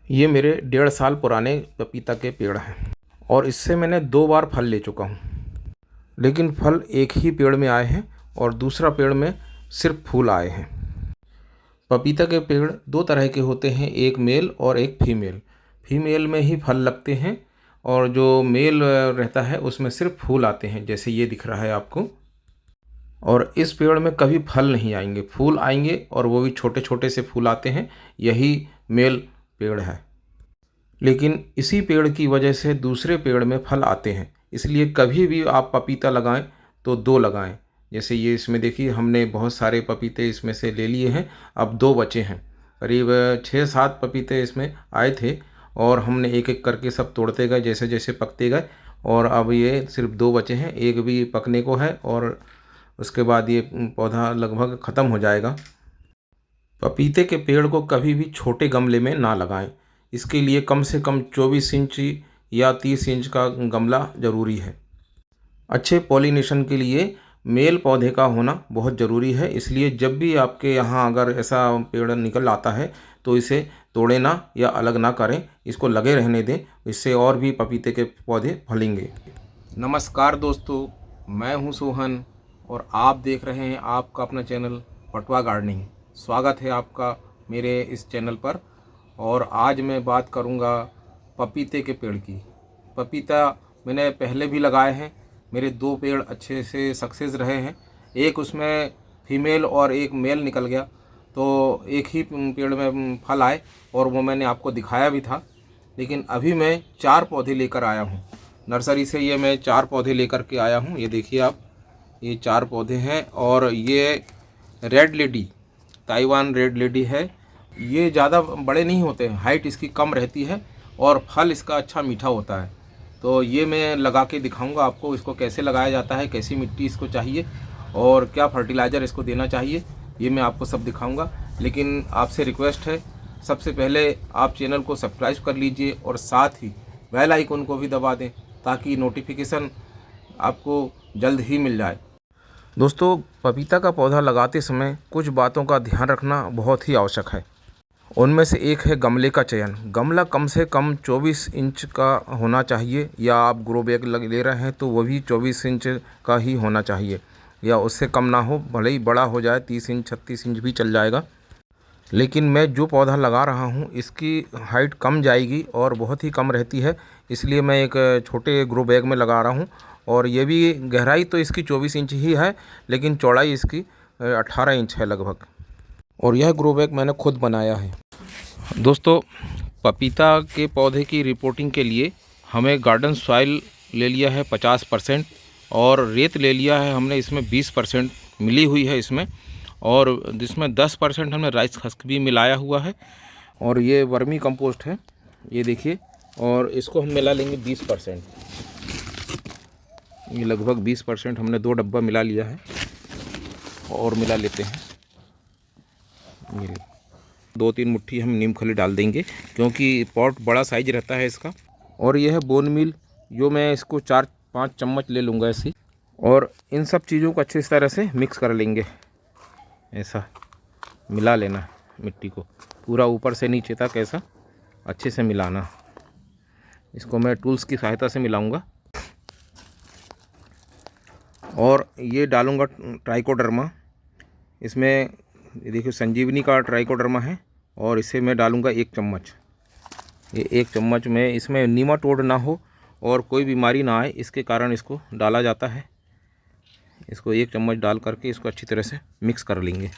ये मेरे 1.5 साल पुराने पपीता के पेड़ हैं और इससे मैंने 2 बार फल ले चुका हूँ। लेकिन फल एक ही पेड़ में आए हैं और दूसरा पेड़ में सिर्फ फूल आए हैं। पपीता के पेड़ 2 तरह के होते हैं, एक मेल और एक फीमेल। फीमेल में ही फल लगते हैं और जो मेल रहता है उसमें सिर्फ फूल आते हैं, जैसे ये दिख रहा है आपको। और इस पेड़ में कभी फल नहीं आएंगे, फूल आएंगे और वो भी छोटे छोटे से फूल आते हैं। यही मेल पेड़ है। लेकिन इसी पेड़ की वजह से दूसरे पेड़ में फल आते हैं। इसलिए कभी भी आप पपीता लगाएं तो 2 लगाएं। जैसे ये इसमें देखिए, हमने बहुत सारे पपीते इसमें से ले लिए हैं, अब 2 बचे हैं। करीब 6-7 पपीते इसमें आए थे और हमने एक एक करके सब तोड़ते गए जैसे जैसे पकते गए, और अब ये सिर्फ 2 बचे हैं, एक भी पकने को है और उसके बाद ये पौधा लगभग ख़त्म हो जाएगा। पपीते के पेड़ को कभी भी छोटे गमले में ना लगाएं। इसके लिए कम से कम 24 इंच या 30 इंच का गमला ज़रूरी है। अच्छे पॉलिनेशन के लिए मेल पौधे का होना बहुत ज़रूरी है। इसलिए जब भी आपके यहाँ अगर ऐसा पेड़ निकल आता है तो इसे तोड़े ना या अलग ना करें, इसको लगे रहने दें, इससे और भी पपीते के पौधे फलेंगे। नमस्कार दोस्तों, मैं हूँ सोहन और आप देख रहे हैं आपका अपना चैनल पटवा गार्डनिंग। स्वागत है आपका मेरे इस चैनल पर। और आज मैं बात करूंगा पपीते के पेड़ की। पपीता मैंने पहले भी लगाए हैं, मेरे 2 पेड़ अच्छे से सक्सेस रहे हैं। एक उसमें फीमेल और एक मेल निकल गया, तो एक ही पेड़ में फल आए और वो मैंने आपको दिखाया भी था। लेकिन अभी मैं 4 पौधे लेकर आया हूँ नर्सरी से। ये मैं 4 पौधे लेकर के आया हूँ। ये देखिए आप, ये 4 पौधे हैं और ये red lady, Taiwan red lady है। ये ज़्यादा बड़े नहीं होते हैं, हाइट इसकी कम रहती है और फल इसका अच्छा मीठा होता है। तो ये मैं लगा के दिखाऊंगा आपको, इसको कैसे लगाया जाता है, कैसी मिट्टी इसको चाहिए और क्या फर्टिलाइज़र इसको देना चाहिए, ये मैं आपको सब दिखाऊंगा। लेकिन आपसे रिक्वेस्ट है, सबसे पहले आप चैनल को सब्सक्राइब कर लीजिए और साथ ही बेल आइकन को भी दबा दें ताकि नोटिफिकेशन आपको जल्द ही मिल जाए। दोस्तों, पपीता का पौधा लगाते समय कुछ बातों का ध्यान रखना बहुत ही आवश्यक है। उनमें से एक है गमले का चयन। गमला कम से कम 24 इंच का होना चाहिए, या आप ग्रो बैग ले रहे हैं तो वो भी 24 इंच का ही होना चाहिए, या उससे कम ना हो। भले ही बड़ा हो जाए, 30 इंच 36 इंच भी चल जाएगा। लेकिन मैं जो पौधा लगा रहा हूँ इसकी हाइट कम जाएगी और बहुत ही कम रहती है, इसलिए मैं एक छोटे ग्रो बैग में लगा रहा हूँ। और ये भी गहराई तो इसकी 24 इंच ही है, लेकिन चौड़ाई इसकी 18 इंच है लगभग। और यह ग्रो बैग मैंने खुद बनाया है। दोस्तों, पपीता के पौधे की रिपोर्टिंग के लिए हमें गार्डन सॉइल ले लिया है 50% और रेत ले लिया है हमने, इसमें 20% मिली हुई है इसमें, और जिसमें 10% हमने राइस हस्क भी मिलाया हुआ है। और ये वर्मी कंपोस्ट है, ये देखिए, और इसको हम मिला लेंगे 20%। ये लगभग 20% हमने 2 डब्बा मिला लिया है और मिला लेते हैं। ये 2-3 मुट्ठी हम नीम खली डाल देंगे क्योंकि पॉट बड़ा साइज रहता है इसका। और यह है बोन मील, जो मैं इसको 4-5 चम्मच ले लूँगा ऐसी। और इन सब चीज़ों को अच्छी तरह से मिक्स कर लेंगे, ऐसा मिला लेना मिट्टी को पूरा ऊपर से नीचे तक, ऐसा अच्छे से मिलाना। इसको मैं टूल्स की सहायता से मिलाऊंगा। और ये डालूंगा ट्राइकोडर्मा, इसमें ये देखिए संजीवनी का ट्राइकोडर्मा है, और इसे मैं डालूंगा 1 चम्मच। ये 1 चम्मच में इसमें नीमाटोड ना हो और कोई बीमारी ना आए, इसके कारण इसको डाला जाता है। इसको 1 चम्मच डाल करके इसको अच्छी तरह से मिक्स कर लेंगे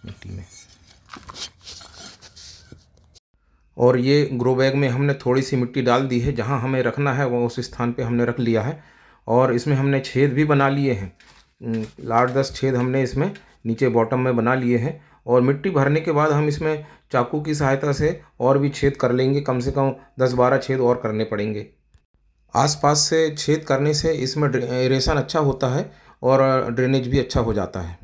मिट्टी में। और ये ग्रो बैग में हमने थोड़ी सी मिट्टी डाल दी है, जहाँ हमें रखना है वो उस स्थान पे हमने रख लिया है। और इसमें हमने छेद भी बना लिए हैं, 8-10 छेद हमने इसमें नीचे बॉटम में बना लिए हैं। और मिट्टी भरने के बाद हम इसमें चाकू की सहायता से और भी छेद कर लेंगे, कम से कम 10-12 छेद और करने पड़ेंगे। आसपास से छेद करने से इसमें एरेशन अच्छा होता है और ड्रेनेज भी अच्छा हो जाता है।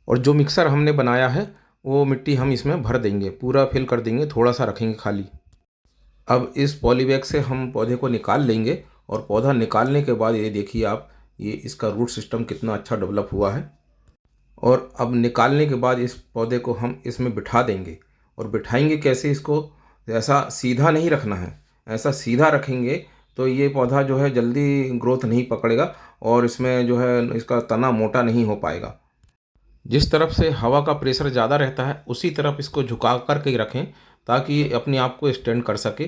और जो मिक्सर हमने बनाया है वो मिट्टी हम इसमें भर देंगे, पूरा फिल कर देंगे, थोड़ा सा रखेंगे खाली। अब इस पॉलीबैग से हम पौधे को निकाल लेंगे, और पौधा निकालने के बाद ये देखिए आप, ये इसका रूट सिस्टम कितना अच्छा डेवलप हुआ है। और अब निकालने के बाद इस पौधे को हम इसमें बिठा देंगे। और बिठाएंगे कैसे इसको, ऐसा सीधा नहीं रखना है। ऐसा सीधा रखेंगे तो ये पौधा जो है जल्दी ग्रोथ नहीं पकड़ेगा और इसमें जो है इसका तना मोटा नहीं हो पाएगा। जिस तरफ से हवा का प्रेशर ज़्यादा रहता है उसी तरफ इसको झुका कर के रखें ताकि ये अपने आप को स्टैंड कर सके।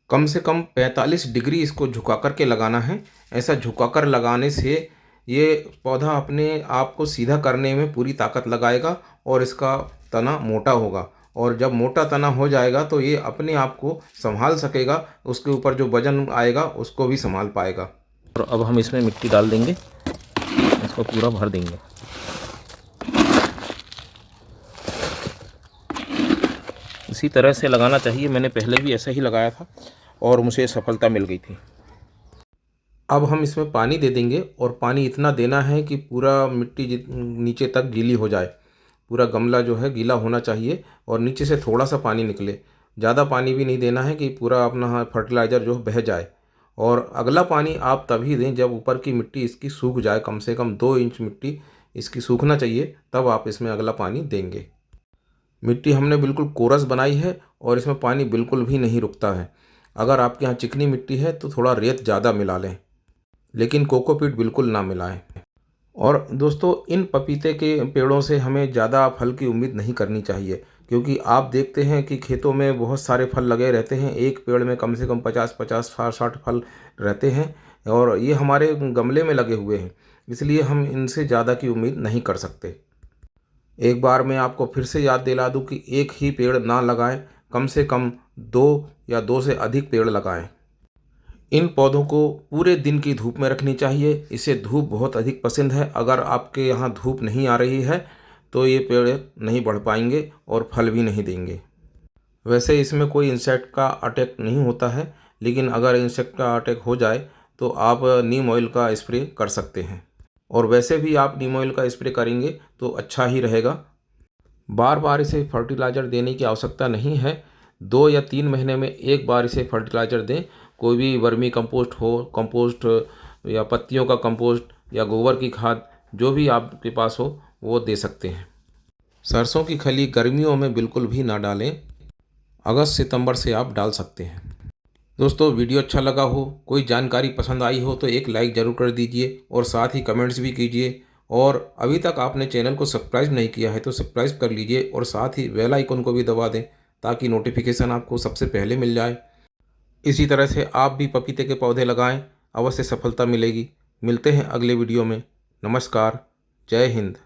कम से कम 45 डिग्री इसको झुका कर के लगाना है। ऐसा झुका कर लगाने से ये पौधा अपने आप को सीधा करने में पूरी ताकत लगाएगा और इसका तना मोटा होगा। और जब मोटा तना हो जाएगा तो ये अपने आप को संभाल सकेगा, उसके ऊपर जो वजन आएगा उसको भी संभाल पाएगा। और अब हम इसमें मिट्टी डाल देंगे, इसको पूरा भर देंगे। इसी तरह से लगाना चाहिए। मैंने पहले भी ऐसा ही लगाया था और मुझे सफलता मिल गई थी। अब हम इसमें पानी दे देंगे और पानी इतना देना है कि पूरा मिट्टी नीचे तक गीली हो जाए। पूरा गमला जो है गीला होना चाहिए और नीचे से थोड़ा सा पानी निकले। ज़्यादा पानी भी नहीं देना है कि पूरा अपना फर्टिलाइज़र जो बह जाए। और अगला पानी आप तभी दें जब ऊपर की मिट्टी इसकी सूख जाए, कम से कम 2 इंच मिट्टी इसकी सूखना चाहिए, तब आप इसमें अगला पानी देंगे। मिट्टी हमने बिल्कुल कोरस बनाई है और इसमें पानी बिल्कुल भी नहीं रुकता है। अगर आपके यहाँ चिकनी मिट्टी है तो थोड़ा रेत ज़्यादा मिला लें, लेकिन कोकोपीट बिल्कुल ना मिलाएं। और दोस्तों, इन पपीते के पेड़ों से हमें ज़्यादा फल की उम्मीद नहीं करनी चाहिए, क्योंकि आप देखते हैं कि खेतों में बहुत सारे फल लगे रहते हैं। एक पेड़ में कम से कम 50-50, 60 फल रहते हैं और ये हमारे गमले में लगे हुए हैं, इसलिए हम इनसे ज़्यादा की उम्मीद नहीं कर सकते। एक बार मैं आपको फिर से याद दिला दूं कि एक ही पेड़ ना लगाएं, कम से कम 2 या 2 से अधिक पेड़ लगाएं। इन पौधों को पूरे दिन की धूप में रखनी चाहिए। इसे धूप बहुत अधिक पसंद है। अगर आपके यहाँ धूप नहीं आ रही है तो ये पेड़ नहीं बढ़ पाएंगे और फल भी नहीं देंगे। वैसे इसमें कोई इंसेक्ट का अटैक नहीं होता है, लेकिन अगर इंसेक्ट का अटैक हो जाए तो आप नीम ऑयल का स्प्रे कर सकते हैं। और वैसे भी आप नीम ऑयल का स्प्रे करेंगे तो अच्छा ही रहेगा। बार बार इसे फर्टिलाइज़र देने की आवश्यकता नहीं है। 2 या 3 महीने में एक बार इसे फर्टिलाइज़र दें। कोई भी वर्मी कंपोस्ट हो, कंपोस्ट या पत्तियों का कंपोस्ट या गोबर की खाद, जो भी आपके पास हो वो दे सकते हैं। सरसों की खली गर्मियों में बिल्कुल भी ना डालें। अगस्त सितंबर से आप डाल सकते हैं। दोस्तों, वीडियो अच्छा लगा हो, कोई जानकारी पसंद आई हो तो एक लाइक ज़रूर कर दीजिए और साथ ही कमेंट्स भी कीजिए। और अभी तक आपने चैनल को सब्सक्राइब नहीं किया है तो सब्सक्राइब कर लीजिए और साथ ही बेल आइकन को भी दबा दें ताकि नोटिफिकेशन आपको सबसे पहले मिल जाए। इसी तरह से आप भी पपीते के पौधे लगाएं, अवश्य सफलता मिलेगी। मिलते हैं अगले वीडियो में। नमस्कार, जय हिंद।